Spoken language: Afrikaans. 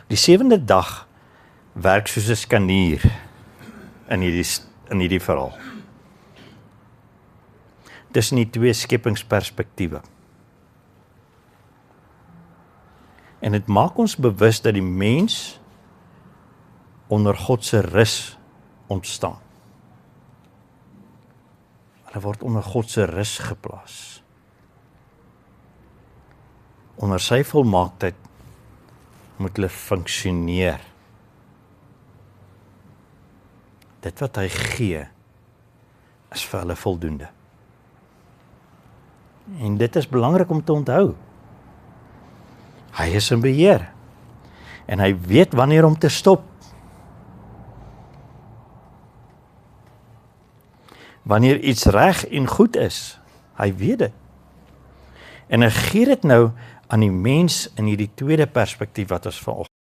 Die 7de dag werk soos 'n skanier in hierdie verhaal. Tussen die twee skepingsperspektiewe. En dit maak ons bewus dat die mens onder God se rus ontstaan. Hulle word onder God se rus geplaas. Onder sy volmaaktheid moet hulle funksioneer. Dit wat hy gee, is vir hulle voldoende. En dit is belangrik om te onthou. Hy is in beheer. En hy weet wanneer om te stop. Wanneer iets reg en goed is, hy weet dit. En hy gee dit nou aan die mens in hierdie tweede perspektief wat ons vanoggend